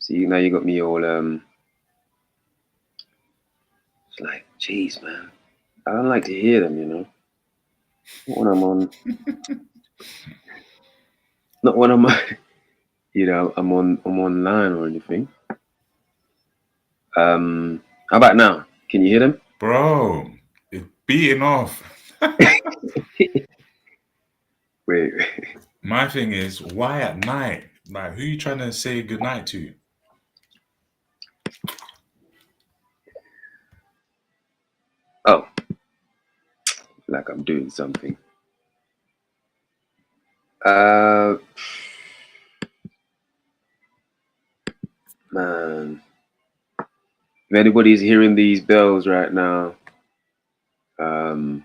See, now you got me all it's like, jeez, man. I don't like to hear them, Not when I'm on, not when I'm, I'm online or anything. How about now? Can you hear them? Bro, it's beating off. Wait. My thing is, why at night? Like, who you trying to say goodnight to? Oh, like I'm doing something. Uh, Man, if anybody's hearing these bells right now, um,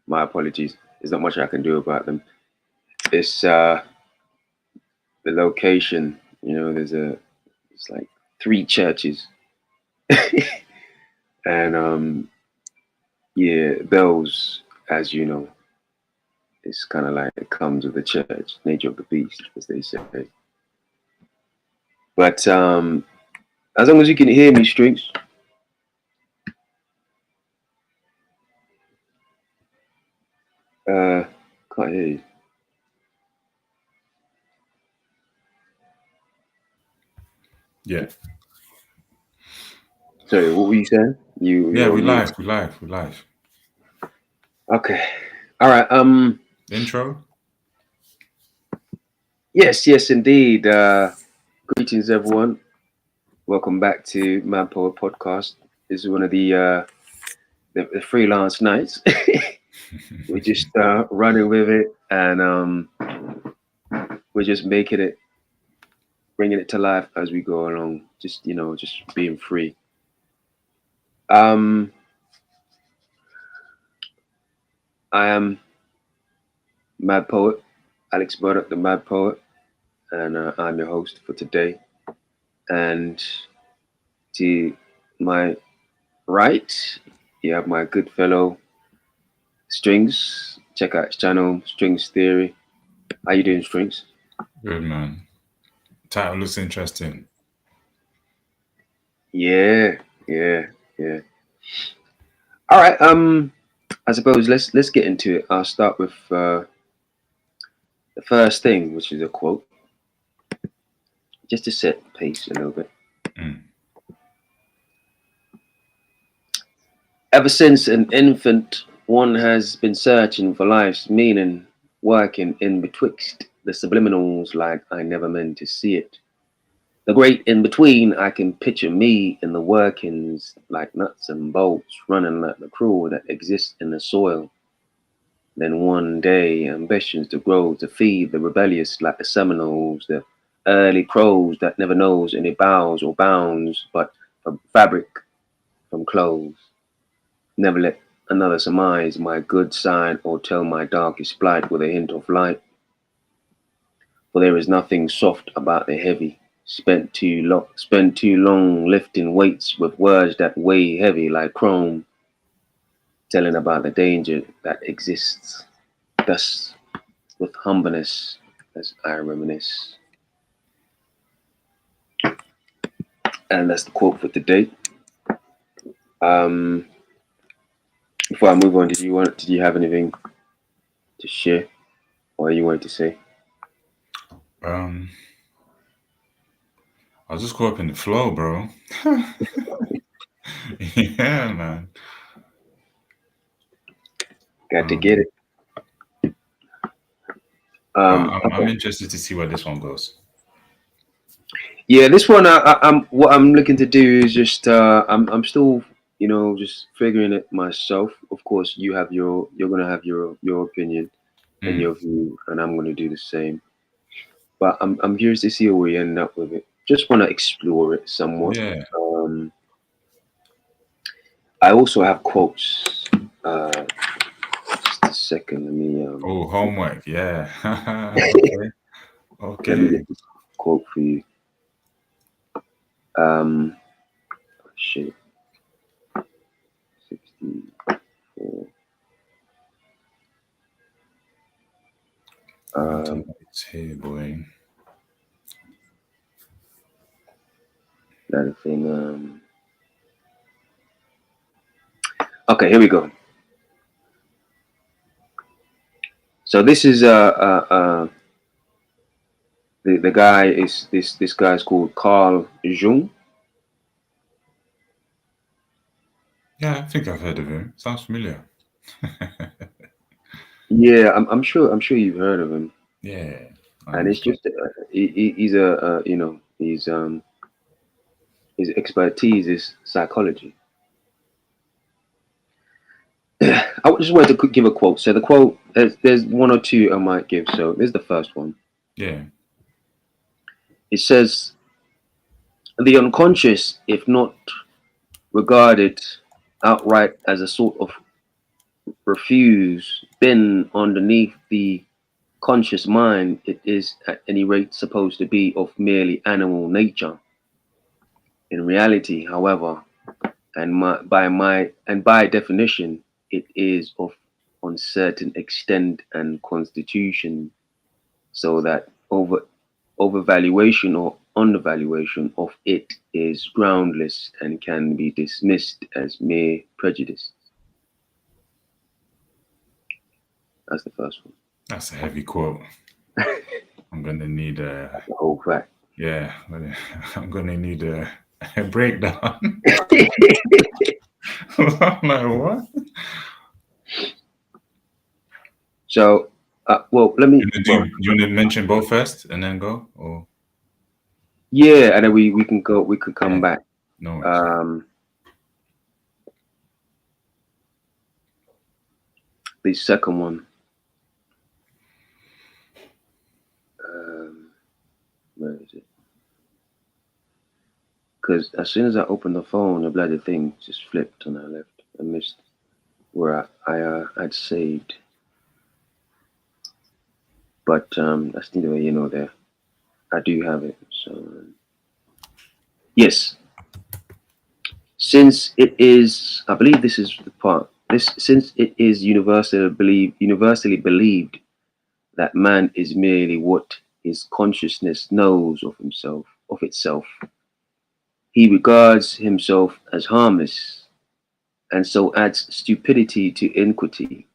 my apologies. There's not much I can do about them. It's the location. It's like three churches, and yeah, bells, as you know, it's kind of like it comes with the church, nature of the beast, as they say. But as long as you can hear me, Strings, uh, can't hear you. Yeah. Sorry, what were you saying? Yeah, You're we on mute. live, we live, we live. Okay. All right. Intro? Yes, yes, indeed. Greetings, everyone. Welcome back to Mad Poet Podcast. This is one of the freelance nights. We're just running with it, and we're just making it, bringing it to life as we go along. Just just being free. Um, I am Mad Poet, Alex Murdoch, the Mad Poet, and I'm your host for today. And to my right, you have my good fellow Strings. Check out his channel, Strings Theory. How you doing, Strings? Good, man. Title looks interesting. Yeah, yeah, yeah. All right. I suppose let's get into it. I'll start with the first thing, which is a quote, just to set the pace a little bit. Mm. Ever since an infant, one has been searching for life's meaning, working in betwixt the subliminals like I never meant to see it. The great in between, I can picture me in the workings like nuts and bolts running like the crew that exists in the soil. Then one day, ambitions to grow to feed the rebellious like the Seminoles, the early crows that never knows any bows or bounds but from fabric, from clothes. Never let another surmise my good side or tell my darkest plight with a hint of light. For there is nothing soft about the heavy. Spent too long lifting weights with words that weigh heavy like chrome, telling about the danger that exists. Thus, with humbleness, as I reminisce. And that's the quote for today. Um, Before I move on, did you have anything to share or you wanted to say? Um, I was just caught up in the flow, bro. Yeah, man. Got to get Um, it. I'm Okay. interested to see where this one goes. Yeah, this one, I'm what I'm looking to do is just I'm still just figuring it myself. Of course, you're gonna have your opinion and Mm. your view, and I'm gonna do the same. But I'm curious to see where we end up with it. Just want to explore it somewhat. Yeah. Um, I also have quotes. Uh, just a second. Oh, homework. Yeah. Okay. Let me Okay. get this quote for you. Um, Shit. 64. Momentum Um, is here, boy. That thing. Okay, here we go. So this is the guy is this guy's called Carl Jung. Yeah, I think I've heard of him. Sounds familiar. Yeah, I'm sure you've heard of him. Yeah. And it's just he's a you know his expertise is psychology. I just wanted to give a quote. So the quote, there's one or two I might give. So this is the first one. Yeah. It says, "The unconscious, if not regarded outright as a sort of refuse, been underneath the conscious mind, it is at any rate supposed to be of merely animal nature. In reality, however, by definition, it is of uncertain extent and constitution, so that overvaluation or undervaluation of it is groundless and can be dismissed as mere prejudice." That's the first one. That's a heavy quote. I'm gonna need a That's the whole fact. yeah. I'm gonna need a breakdown. I'm like, what? So, well, let me. Well, You want to mention both first and then go? Or yeah, and then we can go. We could come yeah, back. no worries. The second one. Where is it? Because as soon as I opened the phone, the bloody thing just flipped and I left. I missed where I'd saved. But that's neither here nor there. I do have it. So yes, since it is, I believe this is the part. Since it is universally believed that man is merely what his consciousness knows of itself. He regards himself as harmless, and so adds stupidity to iniquity.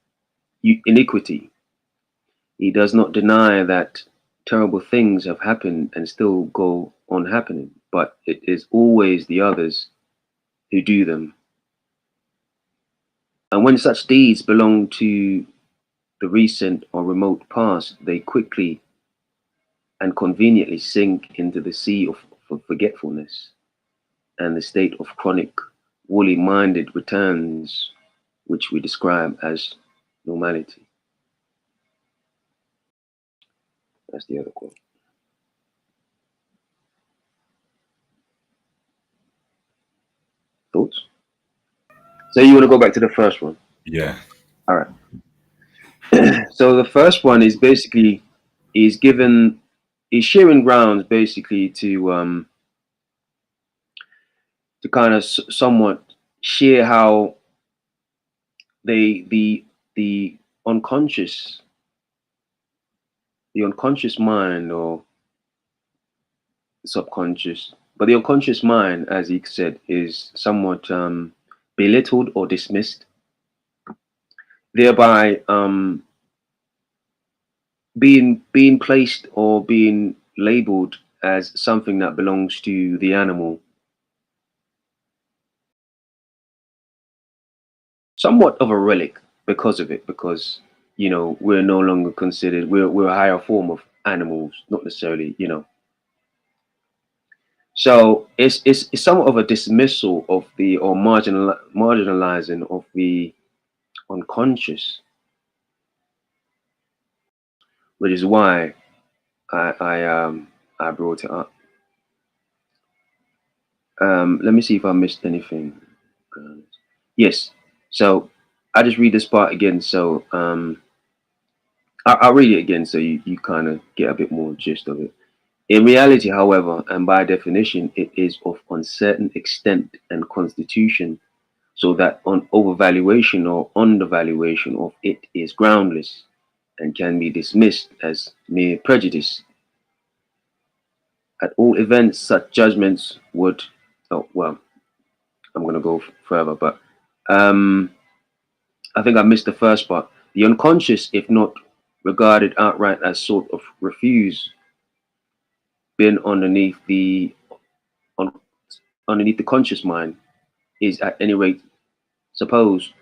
He does not deny that terrible things have happened and still go on happening, but it is always the others who do them. And when such deeds belong to the recent or remote past, they quickly and conveniently sink into the sea of forgetfulness, and the state of chronic woolly minded returns, which we describe as normality. That's the other quote. Thoughts? So you want to go back to the first one? Yeah. All right. So the first one is basically he's sharing grounds basically to kind of somewhat share how the unconscious the unconscious mind or subconscious, but the unconscious mind, as he said, is somewhat belittled or dismissed, thereby being placed or being labeled as something that belongs to the animal, somewhat of a relic because of it, because we're no longer considered, we're a higher form of animals, not necessarily, so it's somewhat of a dismissal of the or marginalizing of the unconscious, which is why I brought it up. Let me see if I missed anything. Yes. So I just read this part again. So I'll read it again so you kind of get a bit more gist of it. In reality, however, and by definition, it is of uncertain extent and constitution, so that on overvaluation or undervaluation of it is groundless and can be dismissed as mere prejudice. At all events, such judgments would Oh well, I'm gonna go further, but I think I missed the first part. The unconscious, if not regarded outright as sort of refuse, been un, underneath the conscious mind, is at any rate supposed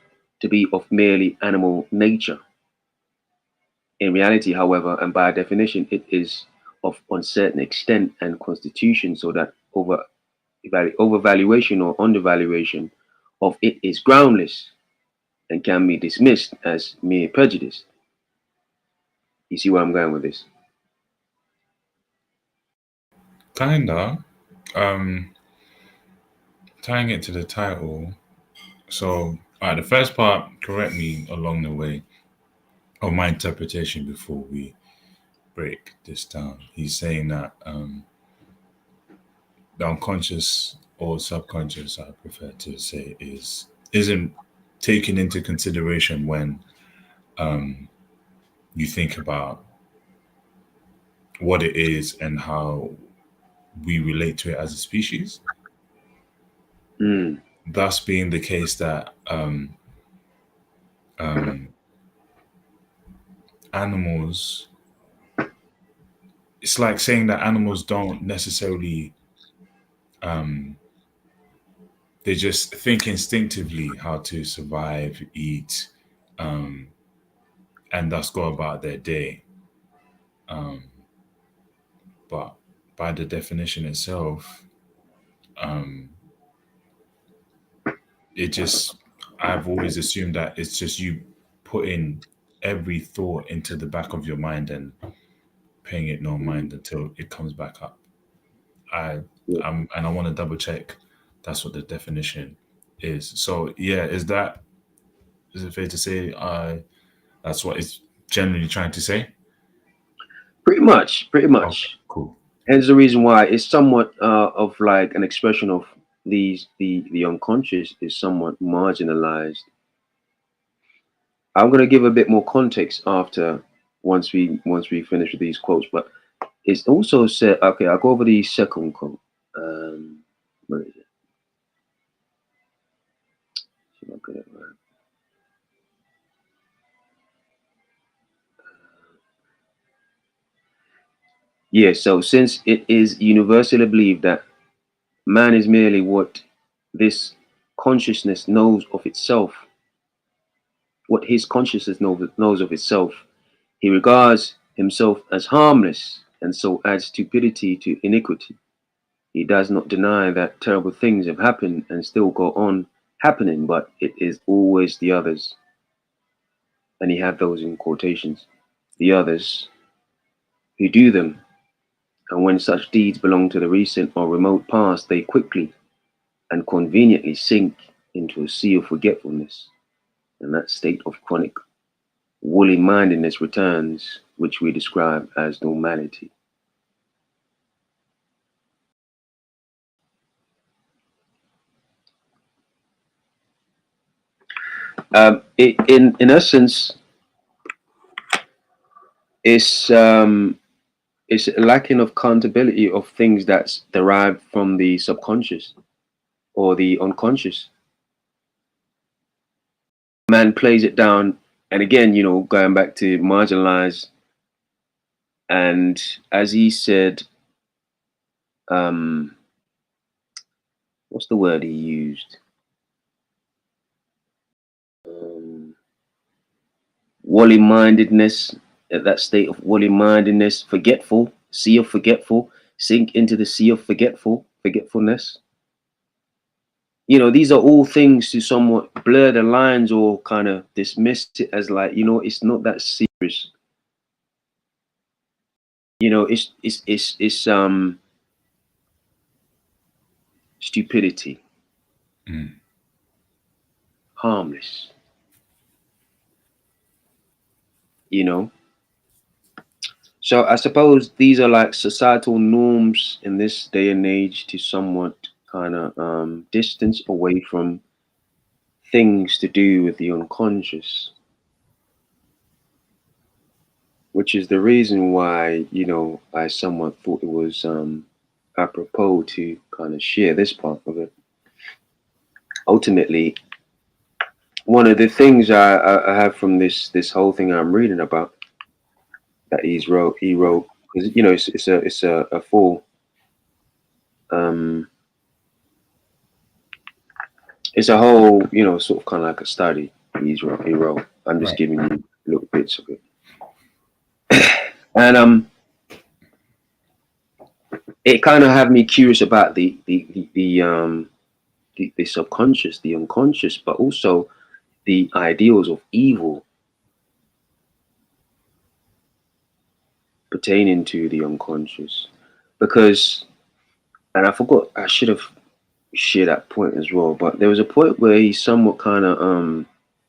to be of merely animal nature. In reality, however, and by definition, it is of uncertain extent and constitution, so that overvaluation or undervaluation of it is groundless and can be dismissed as mere prejudice. You see where I'm going with this? Kinda. Um, Tying it to the title. So, the first part, correct me along the way of my interpretation before we break this down. He's saying that the unconscious or subconscious, I prefer to say, isn't taken into consideration when you think about what it is and how we relate to it as a species. Mm, Thus being the case that um, animals, it's like saying that animals don't necessarily, um, they just think instinctively how to survive, eat, um, and thus go about their day. Um, but by the definition itself, um, it just, I've always assumed that it's just you putting every thought into the back of your mind and paying it no mind until it comes back up. I yeah. and I want to double check that's what the definition is. So yeah, is it fair to say that's what it's generally trying to say? Pretty much, pretty Okay, much. cool. Hence the reason why it's somewhat of like an expression of the unconscious is somewhat marginalized. I'm gonna give a bit more context after once we finish with these quotes, but it's also said. Okay, I'll go over the second quote. Where is it? See if I get it right. Yeah. So since it is universally believed that man is merely what this consciousness knows of itself, what his consciousness knows of itself, he regards himself as harmless and so adds stupidity to iniquity. He does not deny that terrible things have happened and still go on happening, but it is always the others, and he had those in quotations, the others who do them. And when such deeds belong to the recent or remote past, they quickly and conveniently sink into a sea of forgetfulness, and that state of chronic woolly mindedness returns, which we describe as normality. In essence, it's it's a lacking of accountability of things that's derived from the subconscious or the unconscious. Man plays it down, and again, going back to marginalize, and as he said, um, what's the word he used? Um, Wally mindedness, that state of wally mindedness, forgetful, sea of forgetful, sink into the sea of forgetfulness. These are all things to somewhat blur the lines or kind of dismiss it as like, it's not that serious. It's stupidity, Mm. harmless, you know. So I suppose these are like societal norms in this day and age to somewhat kind of distance away from things to do with the unconscious, which is the reason why, I somewhat thought it was apropos to kind of share this part of it. ultimately, one of the things I have from this whole thing I'm reading about that he wrote, because it's a full um it's a whole, sort of kind of like a study he wrote. I'm just Right. giving you little bits of it. And it kind of had me curious about the subconscious, the unconscious, but also the ideals of evil pertaining to the unconscious. Because, and I forgot, I should have shared that point as well, but there was a point where he's somewhat kind of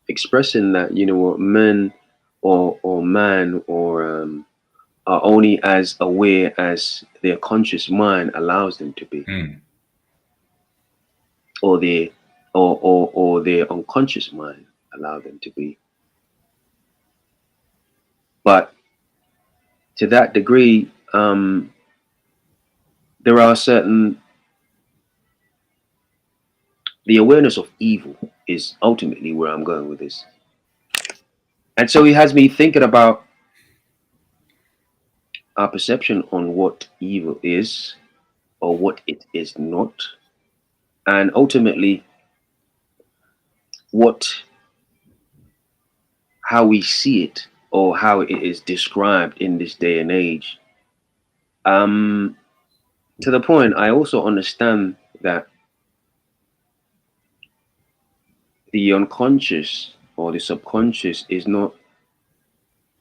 expressing that, what, men or man are only as aware as their conscious mind allows them to be, Mm. or their or their unconscious mind allow them to be. But to that degree, there are certain, the awareness of evil is ultimately where I'm going with this. And so it has me thinking about our perception on what evil is or what it is not, and ultimately what how we see it or how it is described in this day and age. Um, to the point, I also understand that the unconscious or the subconscious is not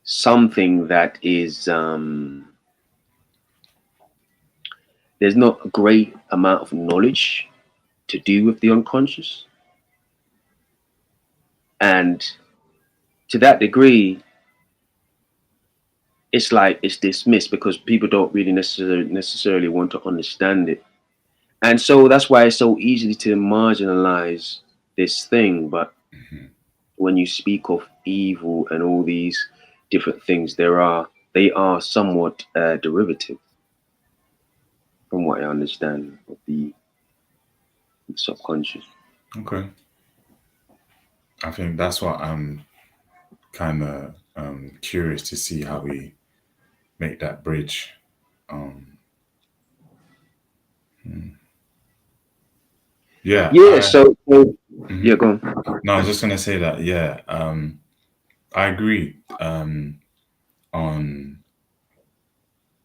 something that is there's not a great amount of knowledge to do with the unconscious, and to that degree it's like it's dismissed because people don't really necessarily want to understand it. And so that's why it's so easy to marginalize this thing. But Mhm. when you speak of evil and all these different things, they are somewhat derivative from what I understand of the subconscious. Okay. I think that's what I'm kind of curious to see how we make that bridge. Um, hmm. Yeah, Yeah. So yeah, mhm. go on. No, I was just gonna say that. Yeah, I agree. On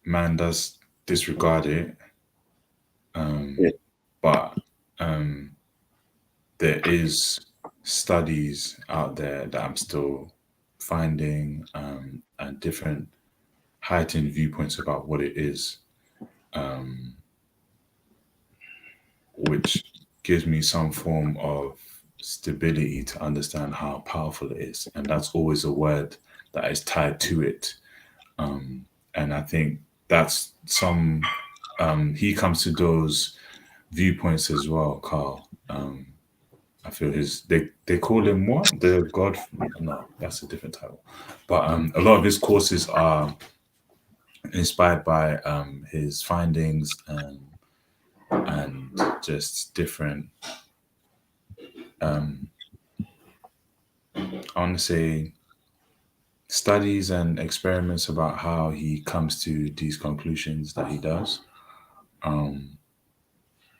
man does disregard it, Yeah. but um, there is studies out there that I'm still finding, and different heightened viewpoints about what it is, um, which gives me some form of stability to understand how powerful it is. And that's always a word that is tied to it. Um, and I think that's some, he comes to those viewpoints as well, Carl. I feel they call him what? The God? No, that's a different title. But a lot of his courses are inspired by his findings and just different, um, I want to say, studies and experiments about how he comes to these conclusions that he does. Um,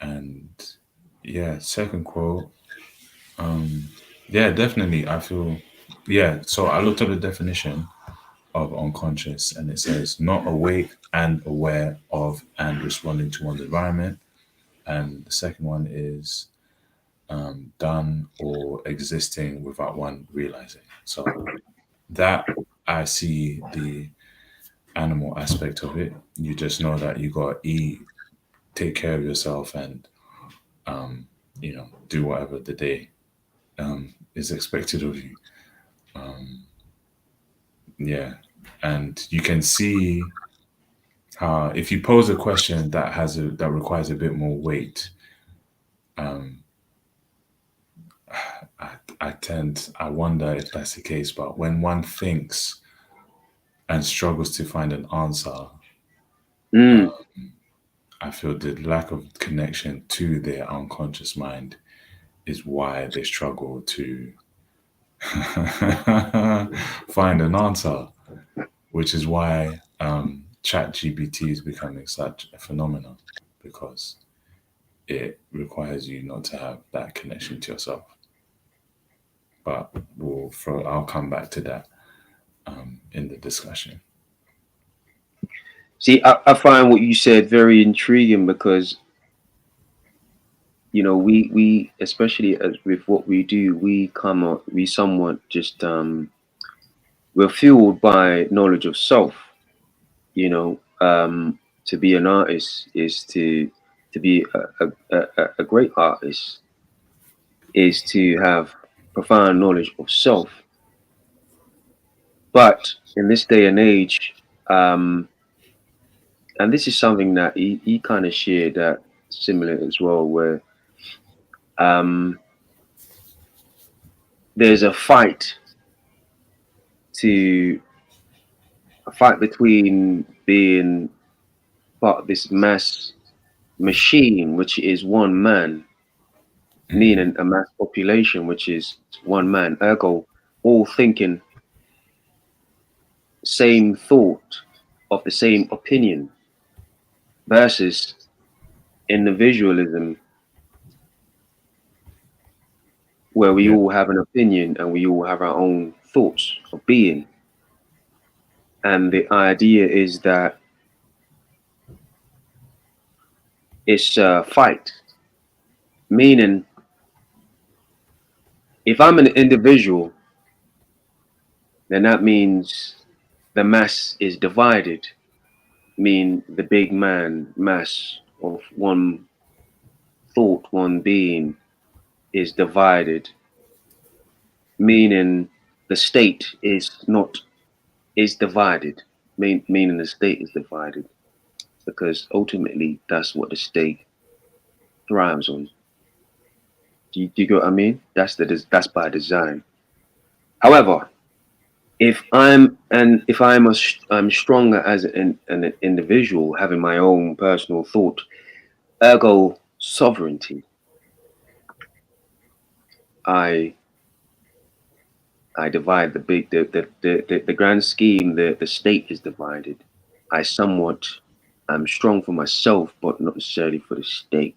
and yeah, second quote. Um, yeah, definitely. I feel, yeah. So I looked up the definition of unconscious, and it says not awake and aware of and responding to one's environment. And the second one is done or existing without one realizing. So that I see the animal aspect of it. You just know that you got to eat, take care of yourself, and um, do whatever the day is expected of you. Um, yeah, and you can see how if you pose a question that requires a bit more weight, um, I wonder if that's the case. But when one thinks and struggles to find an answer, Mm, I feel the lack of connection to their unconscious mind is why they struggle to find an answer, which is why chat gpt is becoming such a phenomenon, because it requires you not to have that connection to yourself. But I'll come back to that in the discussion. See, I find what you said very intriguing because we especially as with what we do, we come up, we somewhat just we're fueled by knowledge of self. To be an artist is to be a great artist is to have profound knowledge of self. But in this day and age, and this is something that he kind of shared that similar as well, where um, there's to a fight between being part of this mass machine, which is one man, meaning a mass population, which is one man, ergo all thinking same thought of the same opinion, versus individualism, where we Yeah. all have an opinion and we all have our own thoughts of being. And the idea is that it's a fight, meaning if I'm an individual, then that means the mass is divided, mean the big man mass of one thought, one being is divided, meaning the state is divided, meaning the state is divided, because ultimately that's what the state thrives on. Do you get what I mean? That's by design. However, if I'm stronger as an individual, having my own personal thought, ergo sovereignty, I I divide the grand scheme. The state is divided. I somewhat am strong for myself, but not necessarily for the state.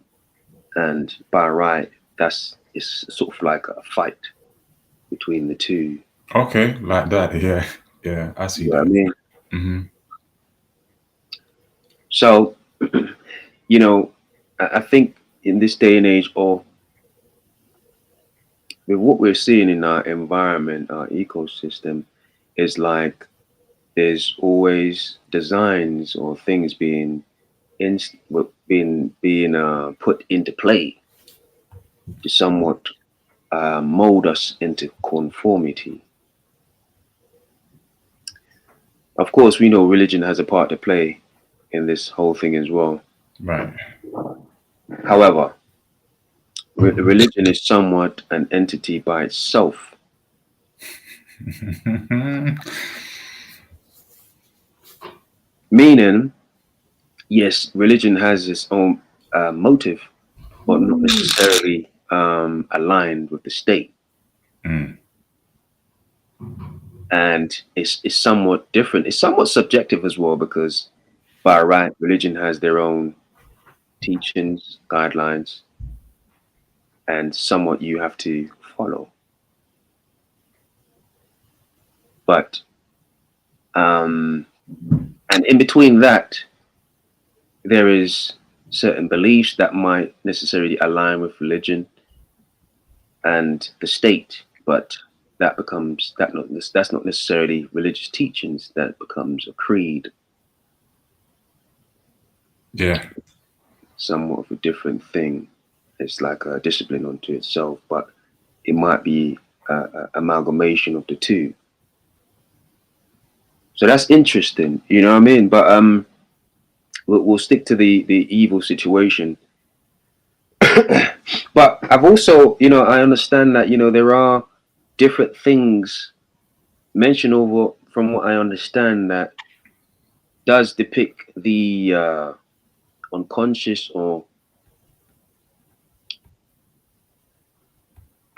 And by right, that's it's sort of like a fight between the two. Okay, like that. Yeah, yeah, I see You know what I that. mean? Hmm. So, you know, I think in this day and age, or with what we're seeing in our environment, our ecosystem, is like there's always designs or things in, being put into play to somewhat mold us into conformity. Of course, we know religion has a part to play in this whole thing as well. Right. However, religion is somewhat an entity by itself, meaning, yes, religion has its own motive, but not necessarily aligned with the state. Mm. And it's somewhat different. It's somewhat subjective as well, because by right, religion has their own teachings, guidelines, and somewhat you have to follow. But um, and in between that, there is certain beliefs that might necessarily align with religion and the state, but that's not necessarily religious teachings. That becomes a creed, Yeah. somewhat of a different thing. It's like a discipline unto itself, but it might be a amalgamation of the two. So that's interesting, you know what I mean? But we'll stick to the evil situation. But I've also, I understand that there are different things mentioned over, from what I understand, that does depict the unconscious or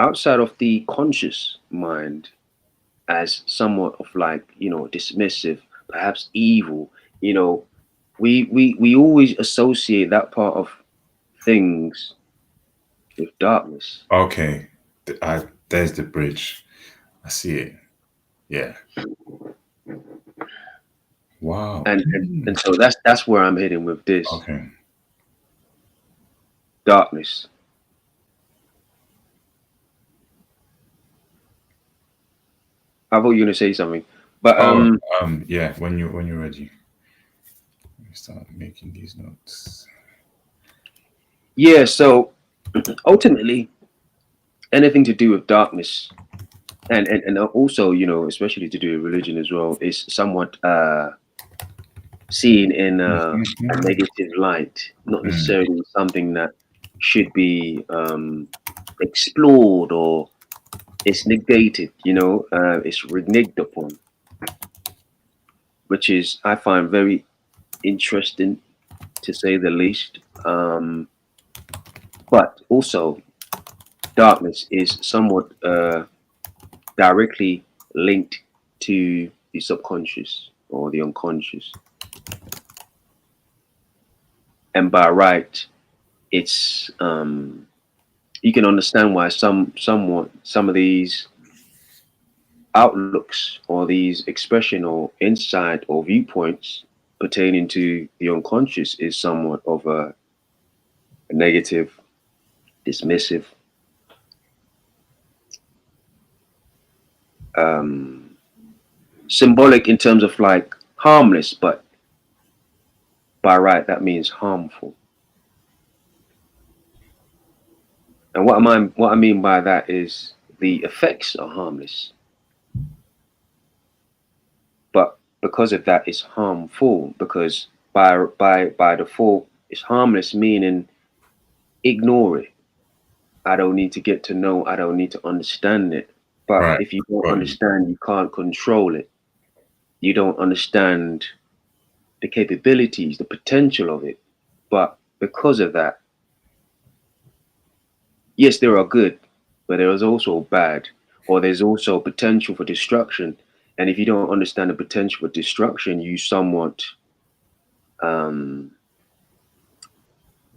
outside of the conscious mind as somewhat of like, dismissive, perhaps evil, you know, we always associate that part of things with darkness. Okay. There's the bridge. I see it. Yeah. Wow. And so that's where I'm heading with this Okay. darkness. I thought you were gonna say something, but Oh, yeah. When you're ready, let me start making these notes. yeah. So ultimately, anything to do with darkness, and also, especially to do with religion as well, is somewhat seen in a Mhm. negative light, not Mm, necessarily something that should be explored, or it's negated. It's reneged upon, which is I find very interesting to say the least. But also, darkness is somewhat directly linked to the subconscious or the unconscious. And by right, it's you can understand why some of these outlooks or these expression or insight or viewpoints pertaining to the unconscious is somewhat of a negative, dismissive, um, symbolic in terms of like harmless, but by right that means harmful. And what I mean by that is the effects are harmless, but because of that it's harmful, because by default it's harmless, meaning ignore it. I don't need to get to know, I don't need to understand it. But right. if you don't Got you. understand, you can't control it. You don't understand the capabilities, the potential of it. But because of that, yes, there are good, but there is also bad, or there's also potential for destruction. And if you don't understand the potential for destruction, um,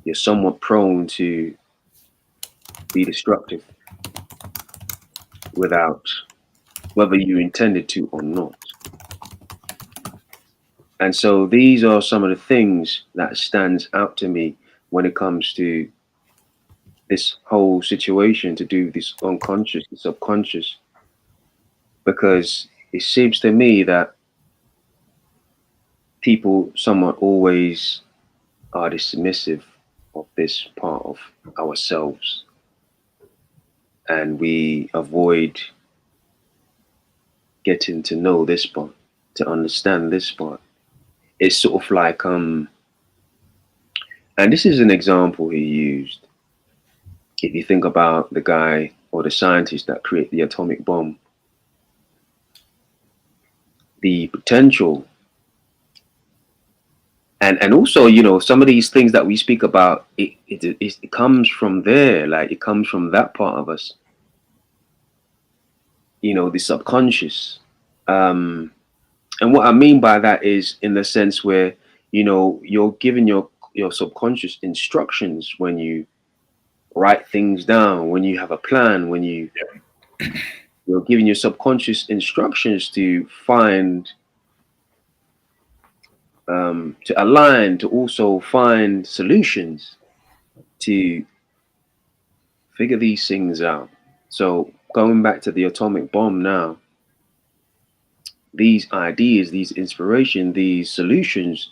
you're somewhat prone to be destructive without whether you intended to or not. And so these are some of the things that stands out to me when it comes to this whole situation to do with this unconscious, the subconscious, because it seems to me that people somewhat always are dismissive of this part of ourselves, and we avoid getting to know this part, to understand this part. It's sort of like and this is an example he used. If you think about the guy or the scientist that created the atomic bomb, the potential, and also, some of these things that we speak about, it comes from there, like it comes from that part of us, the subconscious. um and what I mean by that is in the sense where, you're giving your subconscious instructions when you write things down, when you have a plan, when you're giving your subconscious instructions to find, to align, to also find solutions, to figure these things out. So going back to the atomic bomb now, these ideas, these inspiration, these solutions,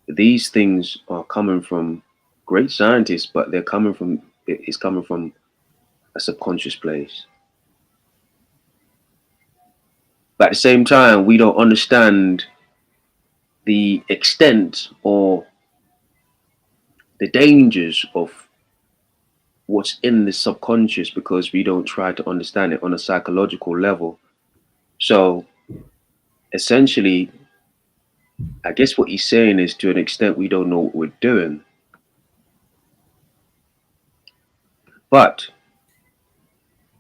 these things are coming from great scientists, but it's coming from a subconscious place. But at the same time, we don't understand the extent or the dangers of what's in the subconscious because we don't try to understand it on a psychological level. So essentially, I guess what he's saying is, to an extent, we don't know what we're doing. But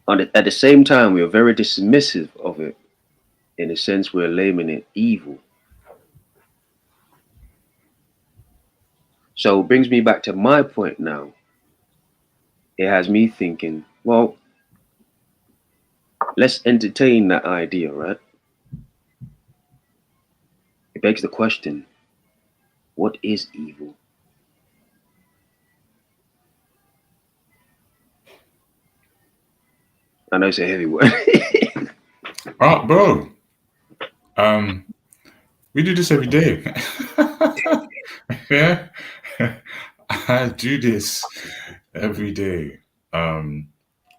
At the same time, we are very dismissive of it. In a sense, we're naming it evil. So it brings me back to my point now. It has me thinking, well, let's entertain that idea, right? It begs the question, what is evil? I know it's a heavy word. Oh, bro. Um, we do this every day. Yeah. I do this every day. But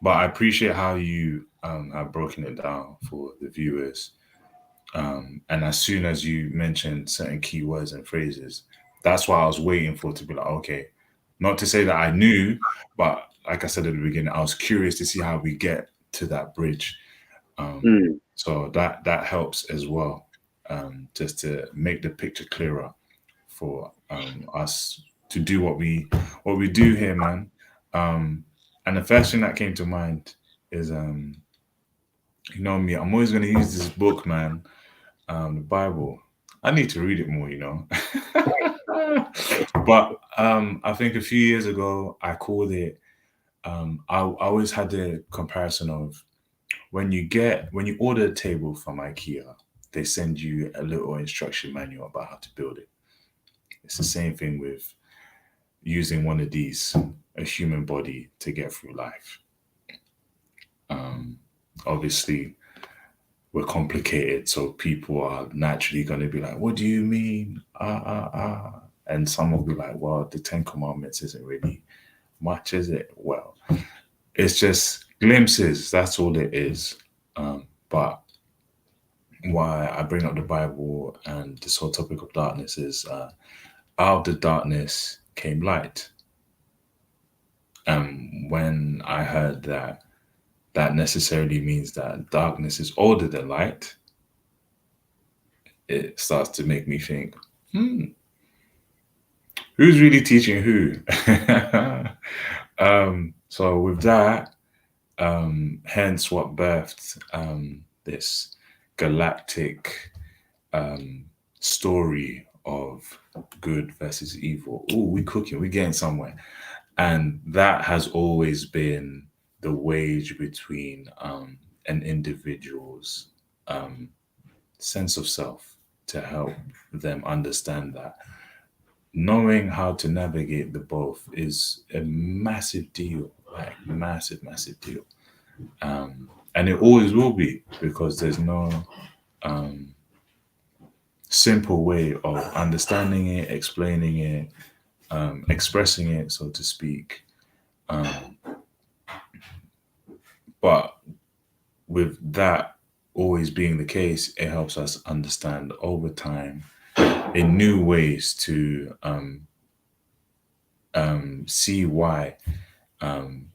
I appreciate how you have broken it down for the viewers. And as soon as you mentioned certain keywords and phrases, that's what I was waiting for, to be like, okay, not to say that I knew, but like I said at the beginning, I was curious to see how we get to that bridge. Mm, So that helps as well, just to make the picture clearer for us to do what we do here, man. Um, and the first thing that came to mind is, you know me, I'm always going to use this book, man, the Bible. I need to read it more, you know. But I think a few years ago, I called it. I always had the comparison of when you order a table from IKEA, they send you a little instruction manual about how to build it. It's the same thing with using one of these, a human body, to get through life. Um, Obviously, we're complicated, so people are naturally going to be like, "What do you mean?" And some will be like, "Well, the Ten Commandments isn't really much, is it?" Well, it's just glimpses. That's all it is. But why I bring up the Bible and this whole topic of darkness is, out of the darkness came light. When I heard that that necessarily means that darkness is older than light, it starts to make me think, who's really teaching who? So with that, hence what birthed this galactic story of good versus evil. Oh, we cooking, we getting somewhere. And that has always been the wage between an individual's um, sense of self, to help them understand that knowing how to navigate the both is a massive deal, like massive, massive deal. And it always will be, because there's no um, simple way of understanding it, explaining it, expressing it, so to speak. Um, but with that always being the case, it helps us understand over time in new ways to see why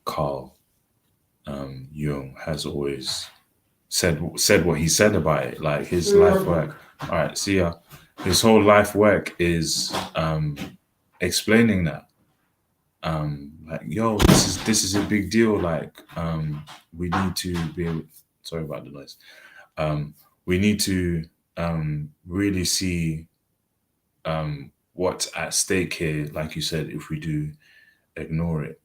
Carl Jung has always said what he said about it, like his life work. All right, see ya. His whole life work is explaining that. Like, yo, this is a big deal. Like, we need to be able, sorry about the noise. We need to really see what's at stake here, like you said, if we do ignore it.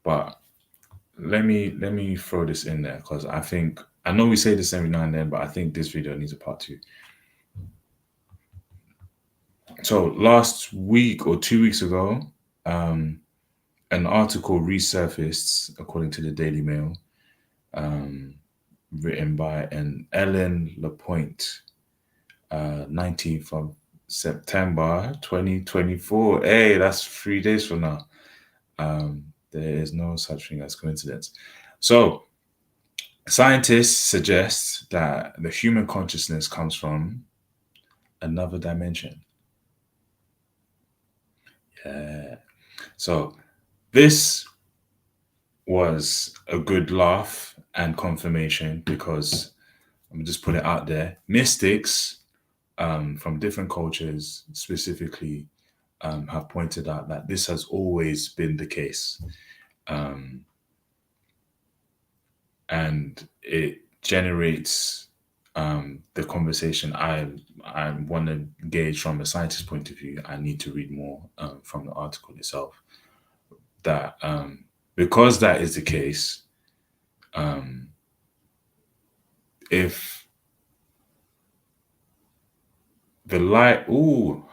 But let me throw this in there, because I know we say this every now and then, but I think this video needs a part two. So last week or 2 weeks ago, an article resurfaced, according to the Daily Mail, written by an Ellen Lapointe, 19th of September 2024. Hey, that's 3 days from now. There is no such thing as coincidence. So scientists suggest that the human consciousness comes from another dimension. Yeah. So this was a good laugh and confirmation, because I'm just put it out there. Mystics from different cultures specifically have pointed out that this has always been the case. and it generates the conversation I want to gauge from a scientist point of view. I need to read more from the article itself. That because that is the case, um, if the light, ooh,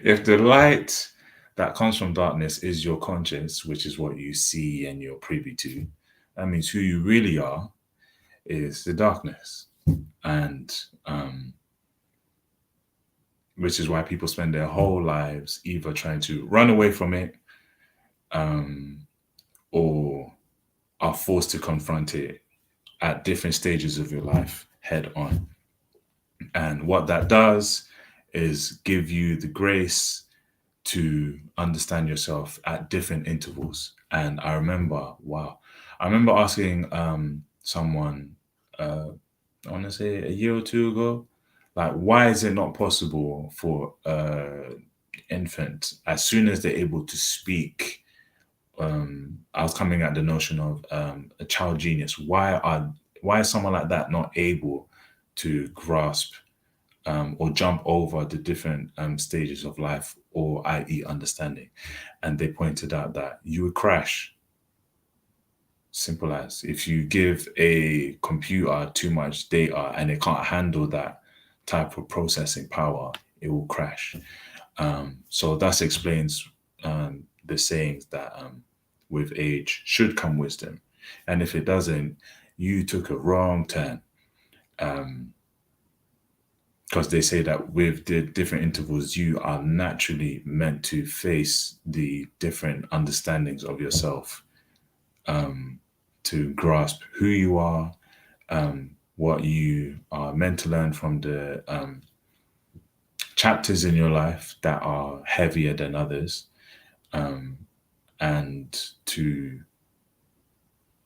if the light that comes from darkness is your conscience, which is what you see and you're privy to, that means who you really are is the darkness. And which is why people spend their whole lives either trying to run away from it um, or are forced to confront it at different stages of your life head on. And what that does is give you the grace to understand yourself at different intervals. And I remember, wow, I remember asking someone, I want to say a year or two ago, like, why is it not possible for infant, as soon as they're able to speak? I was coming at the notion of a child genius. Why is someone like that not able to grasp or jump over the different stages of life, or i.e., understanding? And they pointed out that you would crash. Simple as, if you give a computer too much data and it can't handle that type of processing power, it will crash. So that explains the sayings that with age should come wisdom. And if it doesn't, you took a wrong turn. Because they say that with the different intervals, you are naturally meant to face the different understandings of yourself, to grasp who you are, what you are meant to learn from the chapters in your life that are heavier than others, and to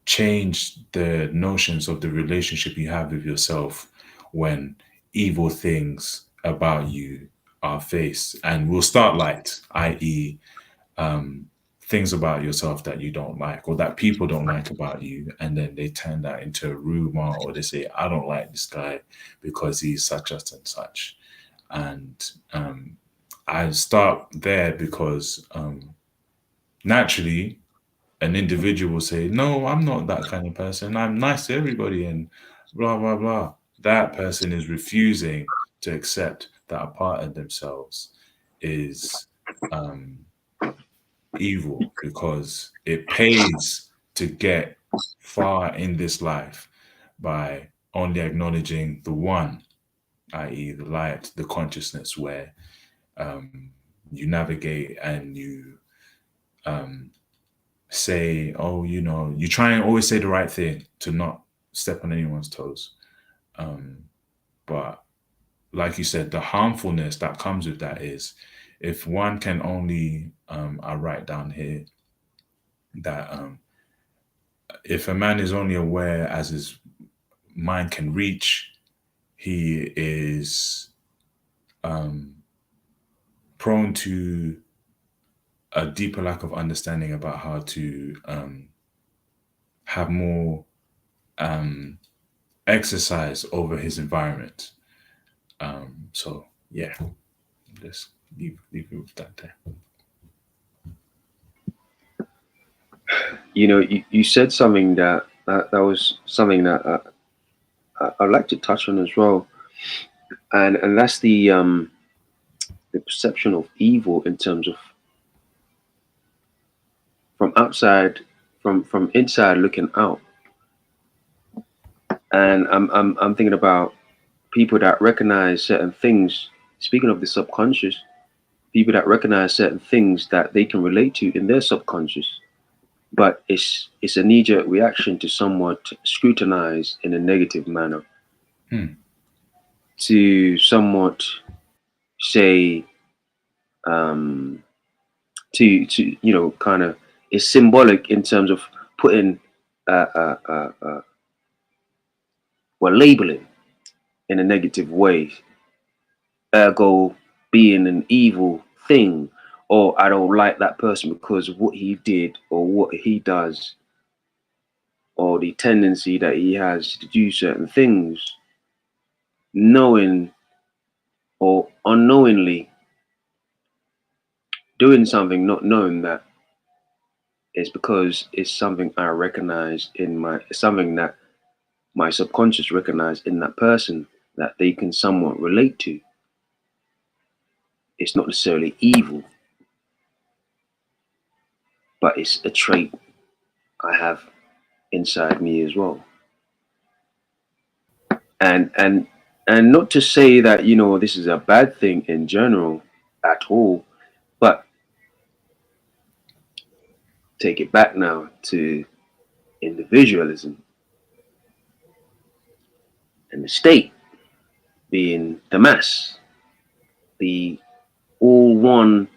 change the notions of the relationship you have with yourself when evil things about you are faced. And we'll start light, i.e., things about yourself that you don't like or that people don't like about you, and then they turn that into a rumor, or they say, I don't like this guy because he's such and such. And I start there because naturally an individual will say, no, I'm not that kind of person, I'm nice to everybody, and blah blah blah. That person is refusing to accept that a part of themselves is evil, because it pays to get far in this life by only acknowledging the one, i.e., the light, the consciousness, where you navigate and you say, oh, you try and always say the right thing to not step on anyone's toes. But like you said, the harmfulness that comes with that is, if one can only, I write down here that if a man is only aware as his mind can reach, he is prone to a deeper lack of understanding about how to have more exercise over his environment. So yeah, just leave it with that there. You said something that was something that I'd like to touch on as well, and that's the perception of evil in terms of from outside, from inside looking out. And I'm thinking about people that recognize certain things. Speaking of the subconscious, people that recognize certain things that they can relate to in their subconscious, but it's a knee-jerk reaction to somewhat scrutinize in a negative manner, to somewhat say, to kind of, it's symbolic in terms of putting well, labeling in a negative way, ergo being an evil thing, or I don't like that person because of what he did or what he does, or the tendency that he has to do certain things, knowing or unknowingly doing something, not knowing that it's because it's something I recognize in something that my subconscious recognize in that person that they can somewhat relate to. It's not necessarily evil, but it's a trait I have inside me as well. And not to say that, this is a bad thing in general at all, but take it back now to individualism and the state being the mass, the all one.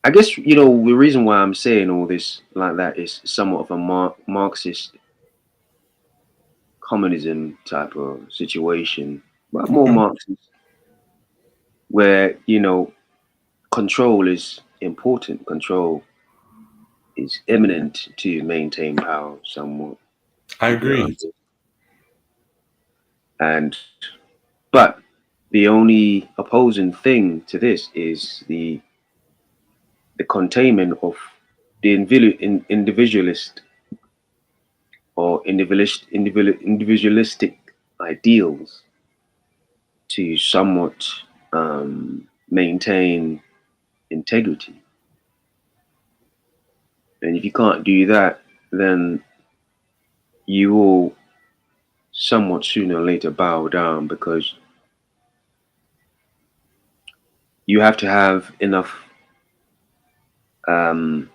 I guess, the reason why I'm saying all this like that is somewhat of a Marxist communism type of situation, but more Okay. Marxist, where, control is important. Control is imminent to maintain power somewhat, I if you get what agree. I'm saying. And but the only opposing thing to this is the containment of the individualist or individualistic ideals to somewhat maintain integrity. And if you can't do that, then you will somewhat sooner or later bow down, because you have to have enough um,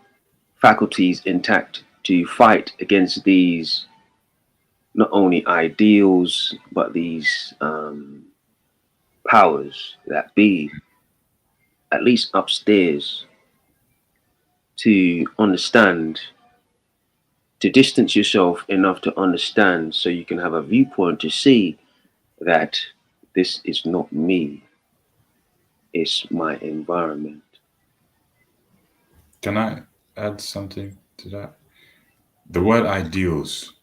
faculties intact to fight against these not only ideals but these powers that be, at least upstairs, to understand, to distance yourself enough to understand so you can have a viewpoint to see that this is not me, it's my environment. Can I add something to that? The word ideals,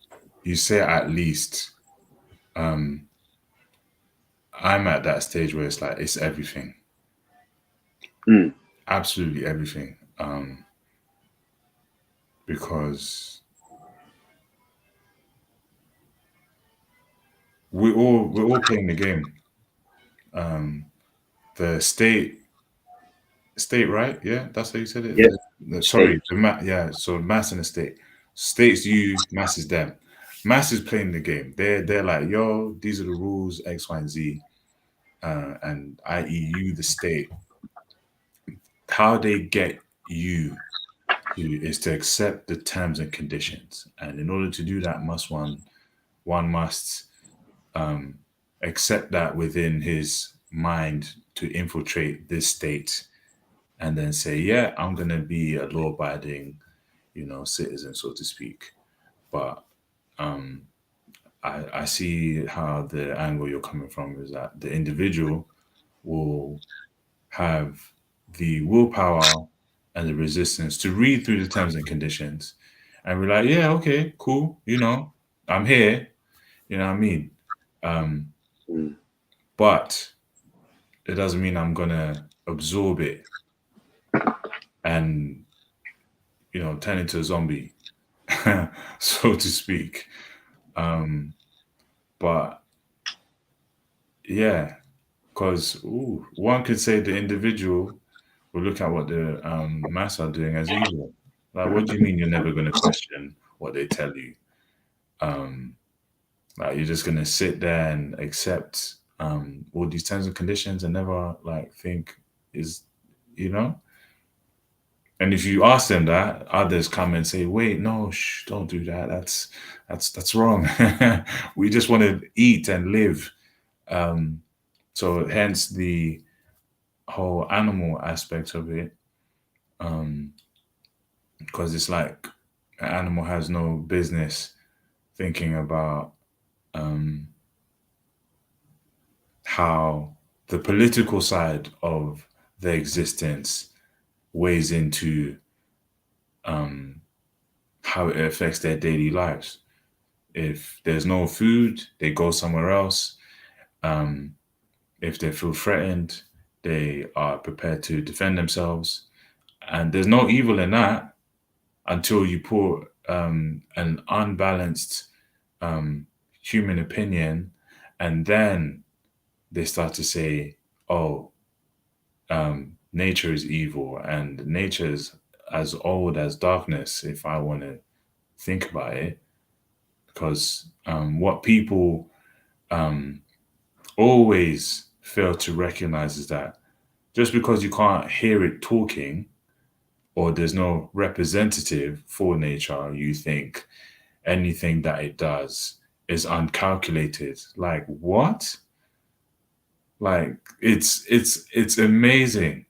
you say at least. Um, I'm at that stage where it's like it's everything, Mm, absolutely everything. Because we're all playing the game. Um, the state, right? Yeah, that's how you said it. yeah, Sorry, state. yeah. So mass and the state. States you, mass is them. Mass is playing the game. They're like, yo, these are the rules X, Y, and Z, and i.e. you, the state. How they get you is to accept the terms and conditions, and in order to do that, one must um, accept that within his mind to infiltrate this state and then say, yeah, I'm going to be a law abiding, citizen, so to speak. But um, I see how the angle you're coming from is that the individual will have the willpower and the resistance to read through the terms and conditions and be like, yeah, okay, cool, I'm here, you know what I mean? Um, Mm, but it doesn't mean I'm gonna absorb it and turn into a zombie, so to speak. Um, but yeah, because one could say the individual will look at what the mass are doing as evil. Like, what do you mean you're never gonna question what they tell you? Um, like you're just gonna sit there and accept all these terms and conditions and never like think is you know and if you ask them that, others come and say, "Wait, no, don't do that. That's wrong. We just want to eat and live." Um, so hence the whole animal aspect of it, um, because it's like an animal has no business thinking about um, how the political side of their existence weighs into um, how it affects their daily lives. If there's no food, they go somewhere else. If they feel threatened, they are prepared to defend themselves. And there's no evil in that until you put an unbalanced um, human opinion, and then they start to say, "Oh, nature is evil, and nature is as old as darkness." If I want to think about it, because what people um, always fail to recognize is that just because you can't hear it talking or there's no representative for nature, you think anything that it does is uncalculated. Like what? Like it's amazing.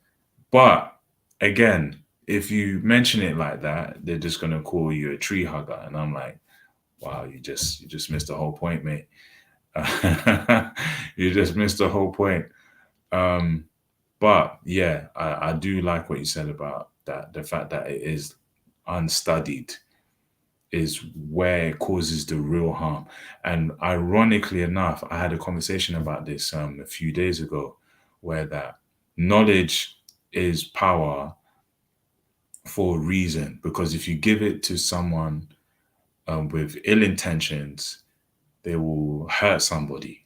But again, if you mention it like that, they're just gonna call you a tree hugger. And I'm like, wow, you just missed the whole point, mate. You just missed the whole point. Um, but yeah, I do like what you said about that. The fact that it is unstudied is where it causes the real harm. And ironically enough, I had a conversation about this a few days ago, where that knowledge is power for a reason. Because if you give it to someone with ill intentions, they will hurt somebody.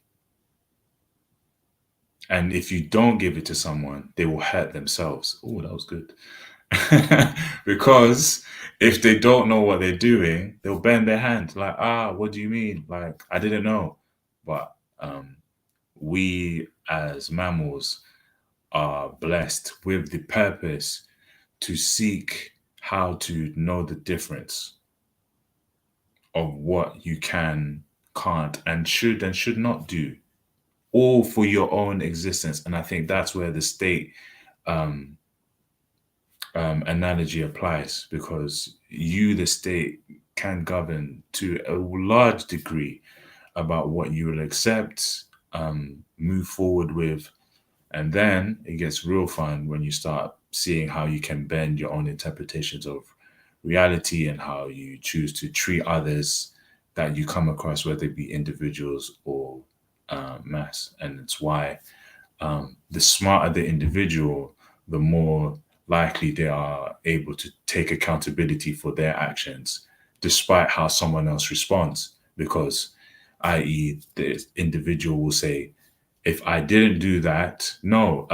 And if you don't give it to someone, they will hurt themselves. Oh, that was good. Because if they don't know what they're doing, they'll bend their hand like, ah, what do you mean? Like, I didn't know. But we as mammals are blessed with the purpose to seek how to know the difference of what you can, can't, and should not do, all for your own existence. And I think that's where the state um, analogy applies, because you, the state, can govern to a large degree about what you will accept, move forward with, and then it gets real fun when you start seeing how you can bend your own interpretations of reality and how you choose to treat others that you come across, whether it be individuals or mass. And it's why the smarter the individual, the more likely they are able to take accountability for their actions, despite how someone else responds. Because, i.e., the individual will say, "If I didn't do that, no."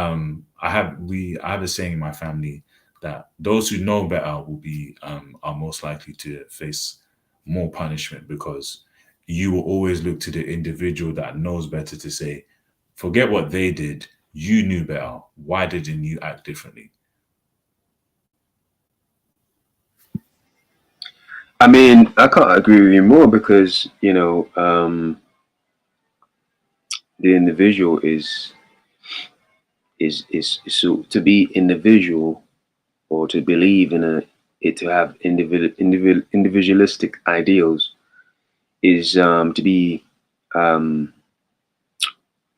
I have a saying in my family that those who know better will be are most likely to face more punishment, because you will always look to the individual that knows better to say, forget what they did. You knew better. Why didn't you act differently? I mean, I can't agree with you more because the individual is so to be individual or to believe in it, to have individualistic ideals is to be um,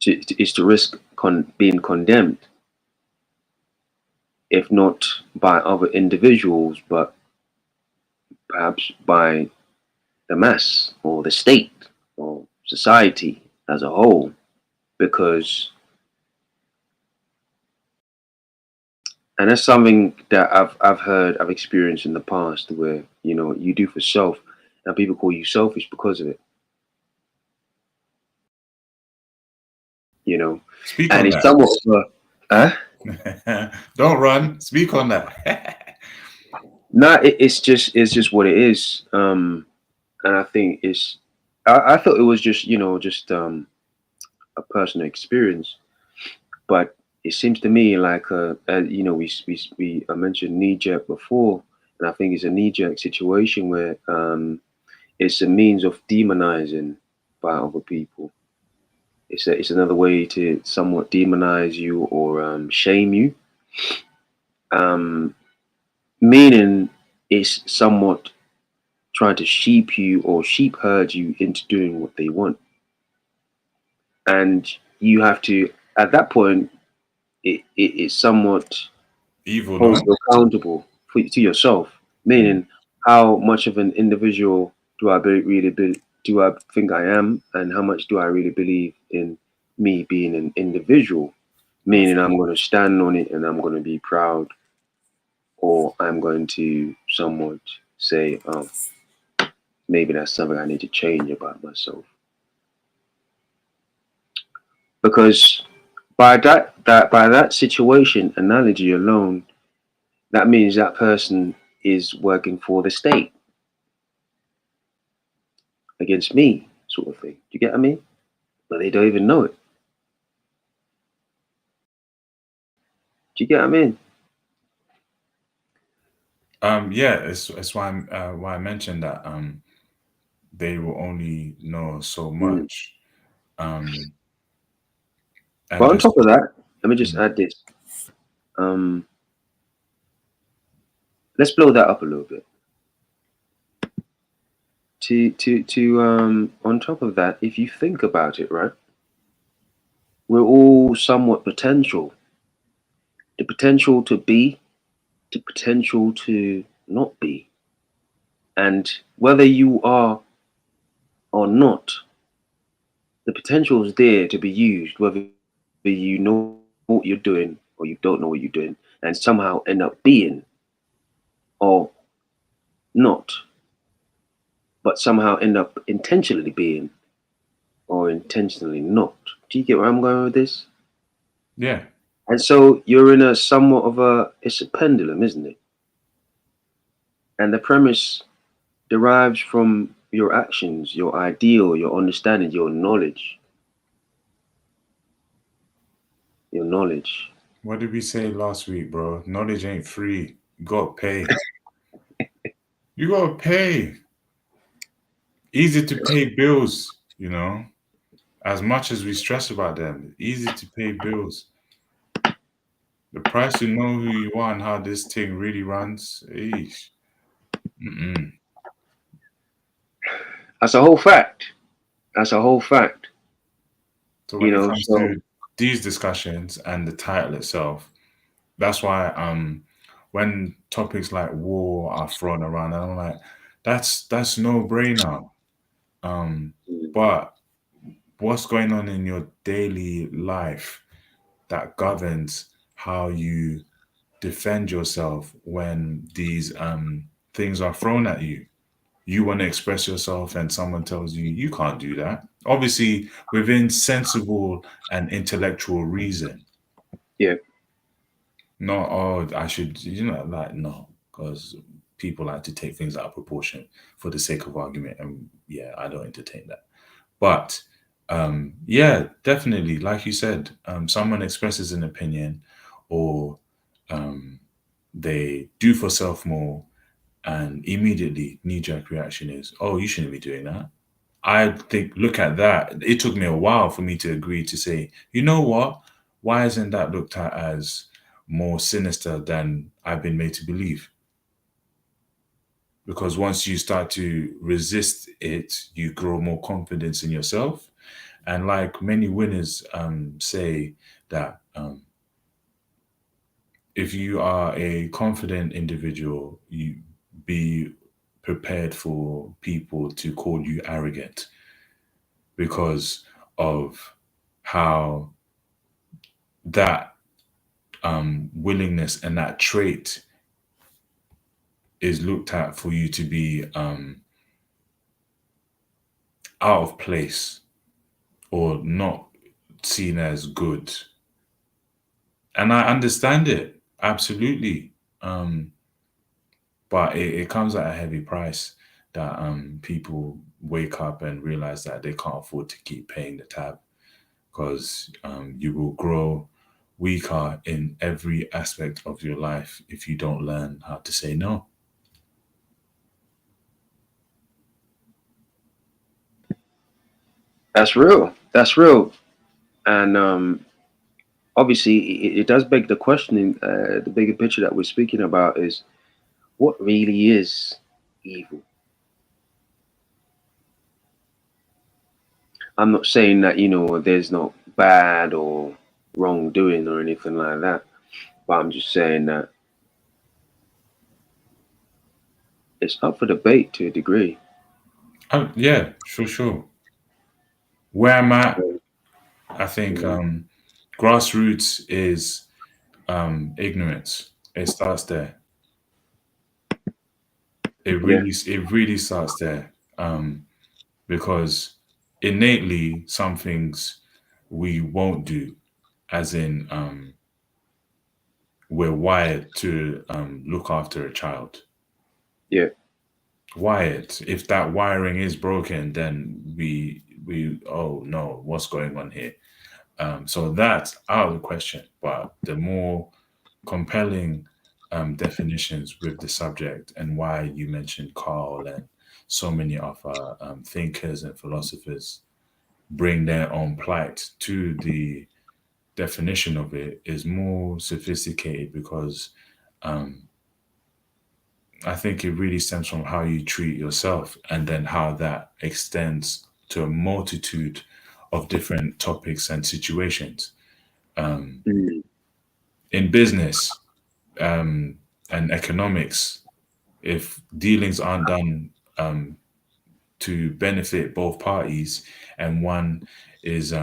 is to risk being condemned, if not by other individuals, but perhaps by the mass or the state or society as a whole, because and that's something that I've heard, I've experienced in the past, where you do for self and people call you selfish because of it, you know Speak and on it's that. somewhat of a Don't run. Speak on that. no, it's just what it is. And I think I thought it was just a personal experience, but it seems to me like we mentioned knee jerk before, and I think it's a knee jerk situation where it's a means of demonizing by other people. It's another way to somewhat demonize you or shame you. Um, Meaning it's somewhat trying to sheep you or sheep herd you into doing what they want, and you have to, at that point, it somewhat Evil, holds no? you accountable to yourself. Mm. Meaning, how much of an individual do I really be? do I think I am, and how much do I really believe in me being an individual, meaning I'm going to stand on it and I'm going to be proud, or I'm going to somewhat say, maybe that's something I need to change about myself. Because by that situation analogy alone, that means that person is working for the state against me, sort of thing. Do you get what I mean? But they don't even know it. Do you get what I mean? Yeah, it's why I mentioned that they will only know so Mm. much. Um, and But on just top of that, let me just mm, add this. Um, let's blow that up a little bit. To on top of that, if you think about it, right, we're all somewhat potential. The potential to be, the potential to not be. And whether you are or not, the potential is there to be used, whether you know what you're doing or you don't know what you're doing, and somehow end up being or not, but somehow end up intentionally being or intentionally not. Do you get where I'm going with this? yeah. And so you're in a somewhat of a, it's a pendulum, isn't it? And the premise derives from your actions, your ideal, your understanding, your knowledge, your knowledge. What did we say last week, bro? Knowledge ain't free. You gotta pay. You gotta pay. Easy to pay bills, you know. As much as we stress about them, easy to pay bills. The price to know who you are and how this thing really runs, eesh. Mm-mm. That's a whole fact. That's a whole fact. So You when it know, comes so to these discussions and the title itself, that's why when topics like war are thrown around, I'm like, that's no brainer. Um, but what's going on in your daily life that governs how you defend yourself when these things are thrown at you? You want to express yourself and someone tells you you can't do that, obviously within sensible and intellectual reason. yeah, Not, oh, I should, like, no, because people like to take things out of proportion for the sake of argument, and yeah, I don't entertain that. But yeah, definitely, like you said, someone expresses an opinion, or um, they do for self more, and immediately knee-jerk reaction is, oh, you shouldn't be doing that. I think, look at that. It took me a while for me to agree to say, you know what? Why isn't that looked at as more sinister than I've been made to believe? Because once you start to resist it, you grow more confidence in yourself. And like many winners say, that if you are a confident individual, you be prepared for people to call you arrogant because of how that willingness and that trait is looked at for you to be out of place or not seen as good. And I understand it absolutely, um, but it comes at a heavy price that people wake up and realize that they can't afford to keep paying the tab, because you will grow weaker in every aspect of your life if you don't learn how to say no. that's real. That's real. And obviously, it does beg the questioning. The bigger picture that we're speaking about is what really is evil. I'm not saying that there's no bad or wrongdoing or anything like that, but I'm just saying that it's up for debate to a degree. Yeah, sure. Where I'm at, So, I think mm, grassroots is ignorance. It starts there. yeah, It really starts there. Because innately some things we won't do, as in we're wired to look after a child. yeah, Wired. If that wiring is broken, then we oh no, what's going on here? So that's out of the question. But the more compelling definitions with the subject, and why you mentioned Carl and so many other thinkers and philosophers bring their own plight to the definition of it, is more sophisticated, because um, I think it really stems from how you treat yourself, and then how that extends to a multitude of different topics and situations. Um, mm, in business um, and economics, if dealings aren't done to benefit both parties, and one is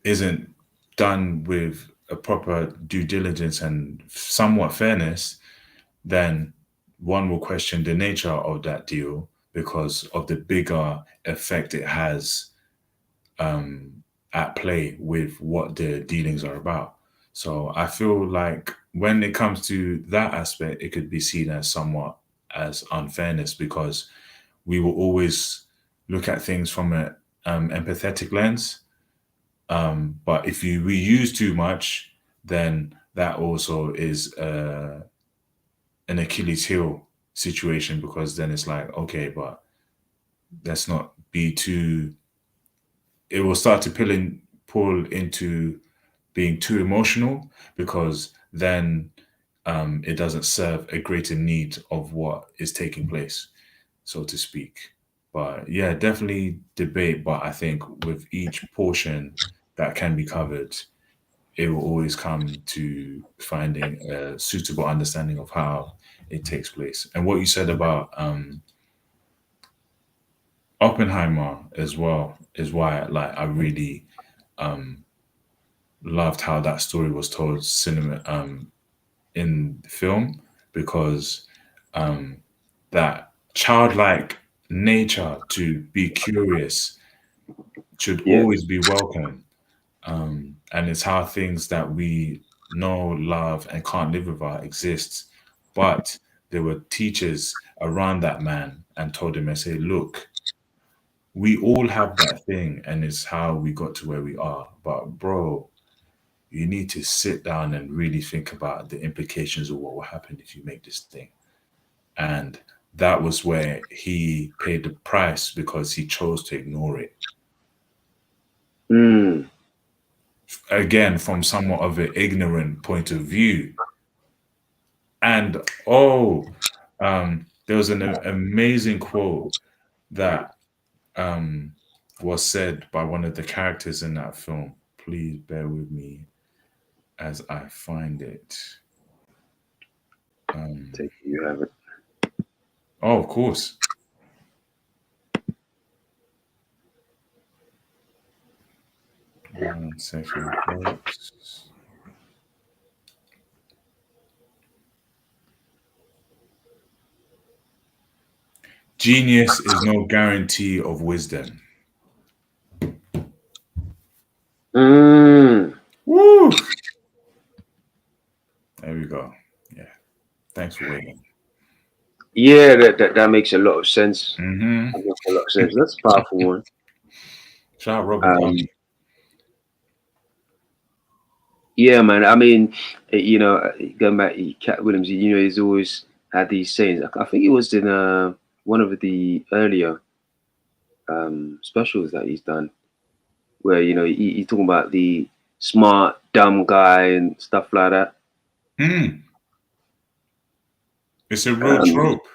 isn't done with a proper due diligence and somewhat fairness, then one will question the nature of that deal, because of the bigger effect it has um, at play with what the dealings are about. So I feel like when it comes to that aspect, it could be seen as somewhat as unfairness, because we will always look at things from an empathetic lens. But if you reuse too much, then that also is an Achilles heel situation, because then it's like, okay, but let's not be too. It will start to pull into being too emotional, because then it doesn't serve a greater need of what is taking place, so to speak. But yeah, definitely debate. But I think with each portion that can be covered, it will always come to finding a suitable understanding of how it takes place. And what you said about Oppenheimer as well is why, like, I really um, loved how that story was told cinema in the film, because um, that childlike nature to be curious should yeah, always be welcome. And it's how things that we know, love, and can't live without exists. But there were teachers around that man and told him and say, look, we all have that thing, and it's how we got to where we are. But bro, you need to sit down and really think about the implications of what will happen if you make this thing. And that was where he paid the price, because he chose to ignore it. mm, Again, from somewhat of an ignorant point of view. And oh, there was an amazing quote that um, was said by one of the characters in that film. Please bear with me as I find it. Um, take you have it. oh, of course. One second, folks. Genius is no guarantee of wisdom. Mm, Woo! There we go. Yeah. Thanks for waiting. yeah, that makes a lot of sense. Mm-hmm. That makes a lot of sense. That's a powerful one. Shout out Robert Um, Downey. yeah, man. I mean, going back, Cat Williams. He's always had these sayings. I think it was in one of the earlier specials that he's done, where he's talking about the smart dumb guy and stuff like that. Mm. It's a real Um, trope.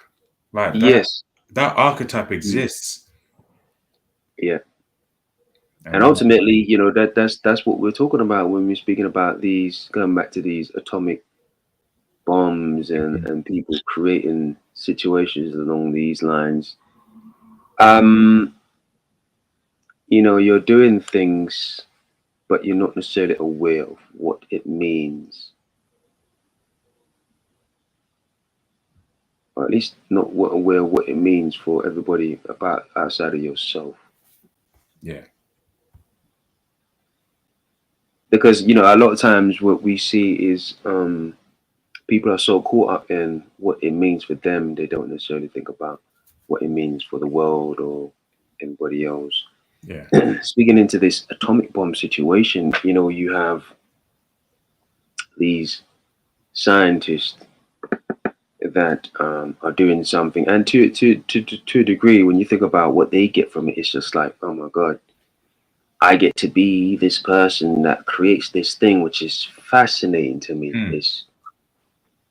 Like that. yes, That archetype mm, exists. yeah, and And then ultimately, that's what we're talking about when we're speaking about these, going back to these atomic bombs Mhm. and people creating situations along these lines. Um, you're doing things, but you're not necessarily aware of what it means, or at least not aware of what it means for everybody about outside of yourself. Yeah. Because a lot of times what we see is people are so caught up in what it means for them, they don't necessarily think about what it means for the world or anybody else. Yeah. Speaking into this atomic bomb situation, you have these scientists that are doing something, and to a degree, when you think about what they get from it, it's just like, oh my god, I get to be this person that creates this thing, which is fascinating to me. Mm. It's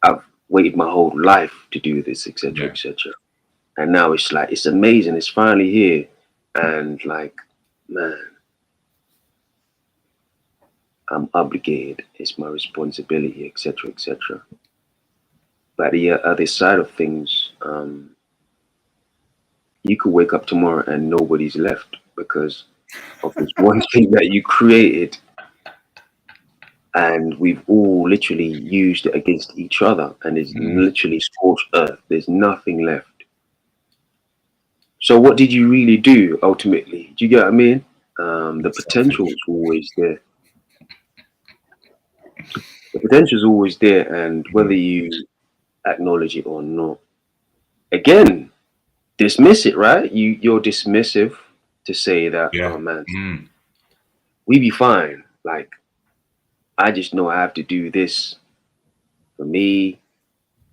I've waited my whole life to do this, etc., Yeah. etc. And now it's like it's amazing. It's finally here, and like, man, I'm obligated. It's my responsibility, etc., etc. But the other side of things, you could wake up tomorrow and nobody's left because of this one thing that you created, and we've all literally used it against each other, and it's Mm. literally scorched earth. There's nothing left. So what did you really do ultimately? Do you get what I mean? The potential Savage. is always there. The potential is always there, and whether Mm. you acknowledge it or not, again, dismiss it. Right? You're dismissive to say that, Yeah. oh man, Mm. we be fine. Like I just know I have to do this for me.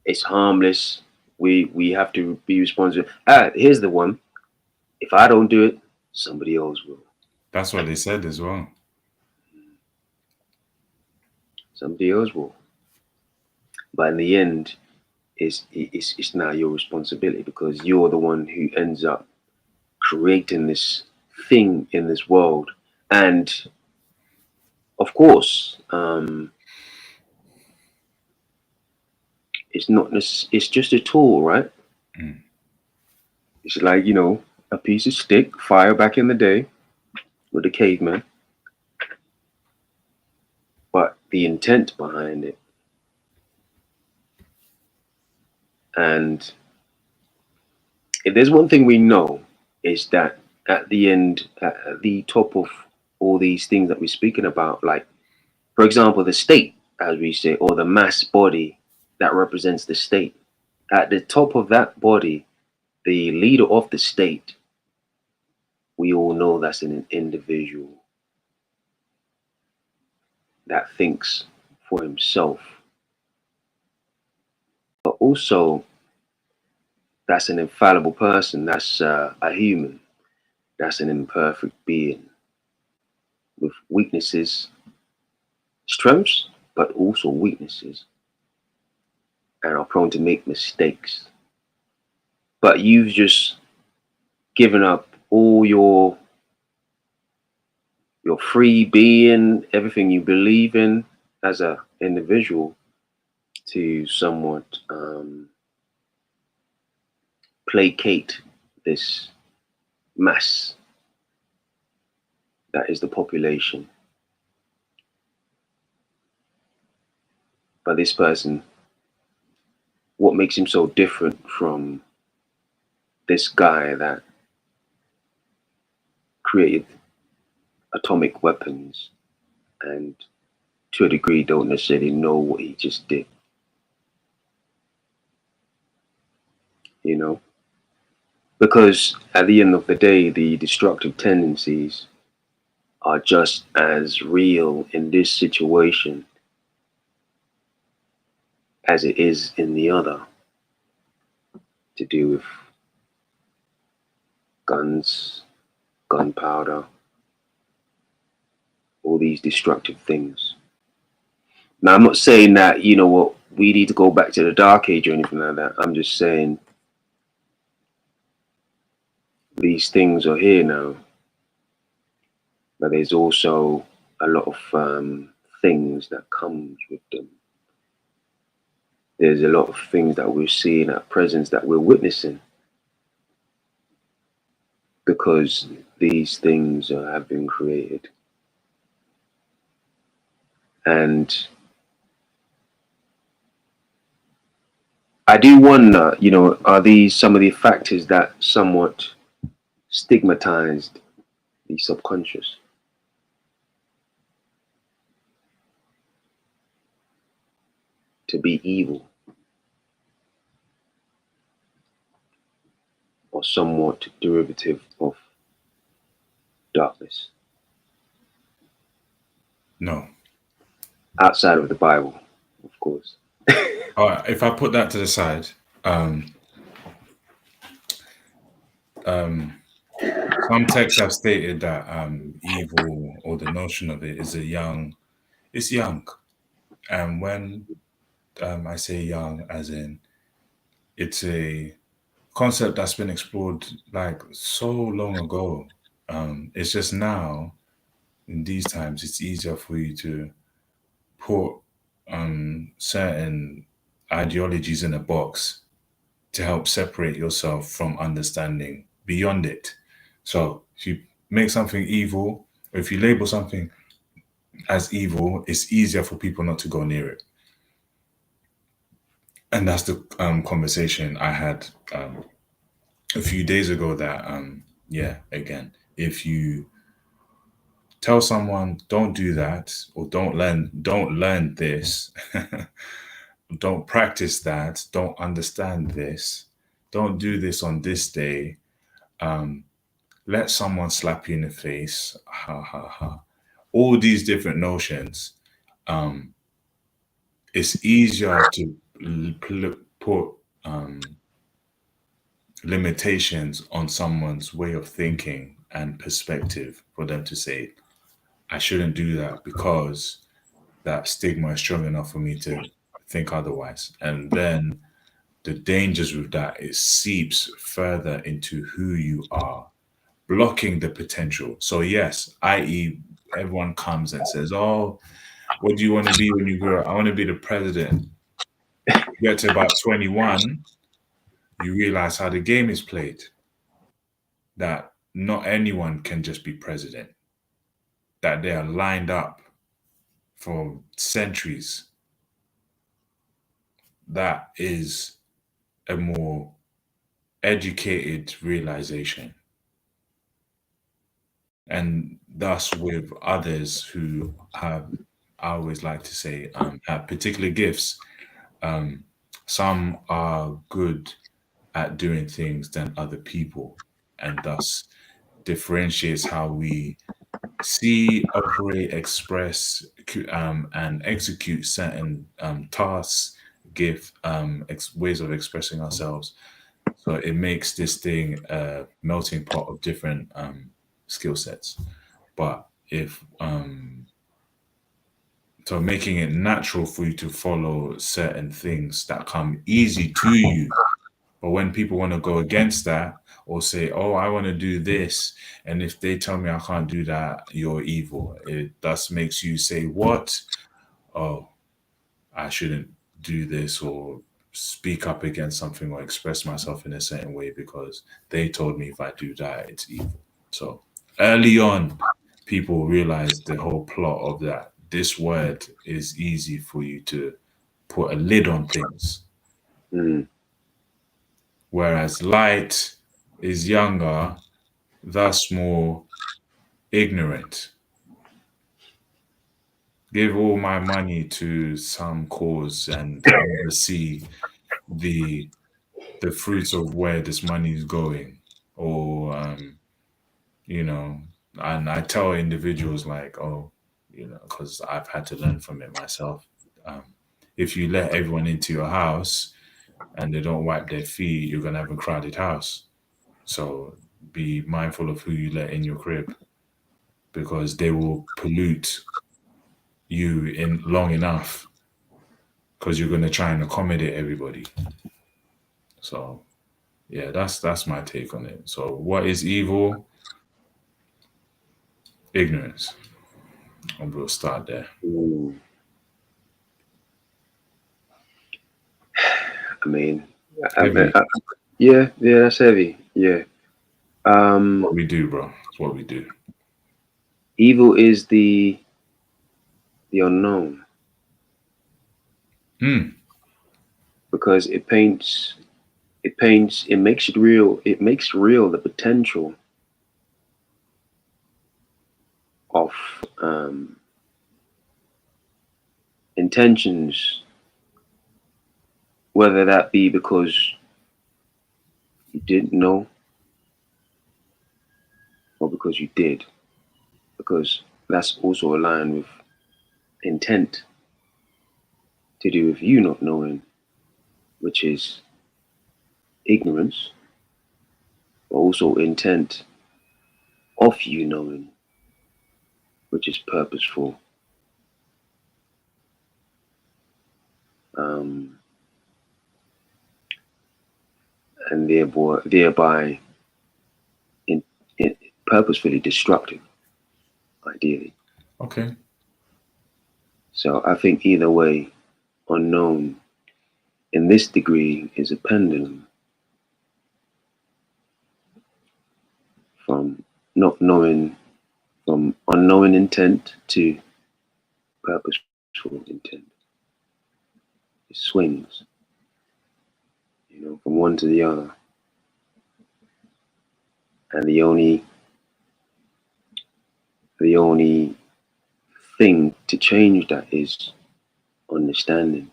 It's harmless. We have to be responsible. Here's the one. If I don't do it, somebody else will. That's what they said as well. Somebody else will. But in the end, it's now your responsibility because you're the one who ends up creating this thing in this world. And of course, it's not. It's just a tool, right? Mm. It's like a piece of stick, fire back in the day with the caveman, but the intent behind it. And if there's one thing we know is that at the end, at the top of all these things that we're speaking about, like for example, the state, as we say, or the mass body that represents the state, at the top of that body, the leader of the state, we all know that's an individual that thinks for himself, but also that's an infallible person, that's a human, that's an imperfect being with weaknesses, strengths, but also weaknesses, and are prone to make mistakes. But you've just given up all your free being, everything you believe in as a individual to somewhat placate this mass that is the population. But this person, what makes him so different from this guy that created atomic weapons and to a degree don't necessarily know what he just did, you know? Because at the end of the day, the destructive tendencies are just as real in this situation as it is in the other, to do with guns, gunpowder, all these destructive things. Now, I'm not saying that, what, we need to go back to the dark age or anything like that. I'm just saying these things are here now, but there's also a lot of things that comes with them. There's a lot of things that we're seeing at present that we're witnessing because these things have been created. And I do wonder, are these some of the factors that somewhat stigmatized the subconscious to be evil or somewhat derivative of darkness No. outside of the Bible, of course? All right, if I put that to the side, some texts have stated that evil or the notion of it is it's young. And when I say young, as in it's a concept that's been explored like so long ago. It's just now, in these times, it's easier for you to put certain ideologies in a box to help separate yourself from understanding beyond it. So if you make something evil, or if you label something as evil, it's easier for people not to go near it. And that's the conversation I had a few days ago that, yeah, again, if you tell someone don't do that or don't learn this, don't practice that, don't understand this, don't do this on this day, let someone slap you in the face, ha ha ha. All these different notions, it's easier to put limitations on someone's way of thinking and perspective for them to say, I shouldn't do that because that stigma is strong enough for me to think otherwise. And then the dangers with that, it seeps further into who you are, blocking the potential. So yes, i.e., everyone comes and says, "Oh, what do you want to be when you grow up?" "I want to be the president." You get to about 21, you realize how the game is played. That not anyone can just be president. That they are lined up for centuries. That is a more educated realization. And thus, with others who have, I always like to say, have particular gifts. Some are good at doing things than other people, and thus differentiates how we see, operate, express, and execute certain tasks, ways of expressing ourselves. So it makes this thing a melting pot of different skill sets. But if so, making it natural for you to follow certain things that come easy to you. But when people want to go against that or say, "Oh, I want to do this," and if they tell me I can't do that, you're evil. It thus makes you say, "What? Oh, I shouldn't do this or speak up against something or express myself in a certain way because they told me if I do that, it's evil." So early on, people realize the whole plot of that. This word is easy for you to put a lid on things, Mm. whereas light is younger, thus more ignorant. Give all my money to some cause and never see the the fruits of where this money is going, or you know. And I tell individuals like, oh, because I've had to learn from it myself. Um, if you let everyone into your house and they don't wipe their feet, you're gonna have a crowded house. So be mindful of who you let in your crib because they will pollute you in long enough because you're gonna try and accommodate everybody. So yeah, that's my take on it. So what is evil? Ignorance. And we'll start there. Mm. I mean, Heavy. yeah, that's heavy. Yeah. What we do, bro. It's what we do. Evil is the unknown Hmm. because it makes it real. It makes real the potential of intentions, whether that be because you didn't know or because you did, because that's also aligned with intent to do with you not knowing, which is ignorance, but also intent of you knowing, which is purposeful. Um, and thereby in, in purposefully destructive, ideally. Okay. So I think either way, unknown in this degree is a pendulum from not knowing, from unknowing intent to purposeful intent. It swings, from one to the other. And the only thing to change that is understanding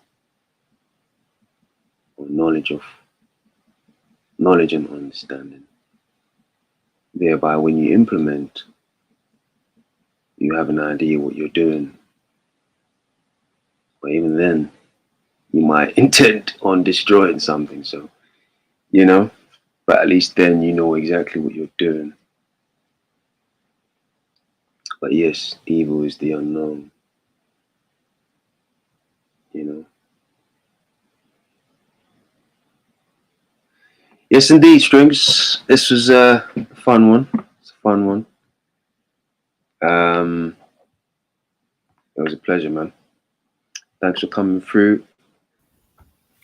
or knowledge and understanding. Thereby, when you implement, you have an idea what you're doing. But even then, you might intend on destroying something. So, but at least then you know exactly what you're doing. But yes, evil is the unknown, you know. Yes, indeed, Strings. This was a fun one. It's a fun one. It was a pleasure, man. Thanks for coming through.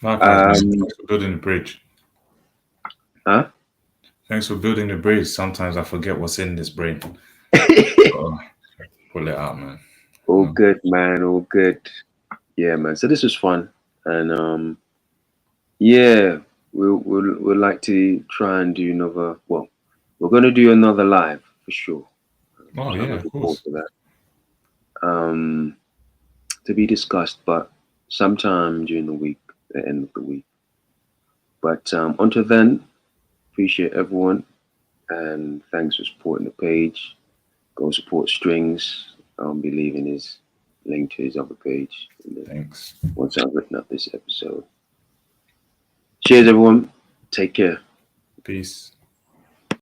Likewise, man. Um, Thanks for building the bridge. huh? Thanks for building the bridge. Sometimes I forget what's in this brain. Pull it out, man. All good, man. All good. Yeah, man. So this was fun, and yeah, we'll like to try and do another. Well, we're gonna do another live for sure. Oh So I'm yeah, of looking forward course. to that. To be discussed, but sometime during the week, the end of the week. But until then, appreciate everyone and thanks for supporting the page. Go support Strings. I'll be leaving his link to his other page Thanks. once I've written up this episode. Cheers, everyone. Take care. Peace.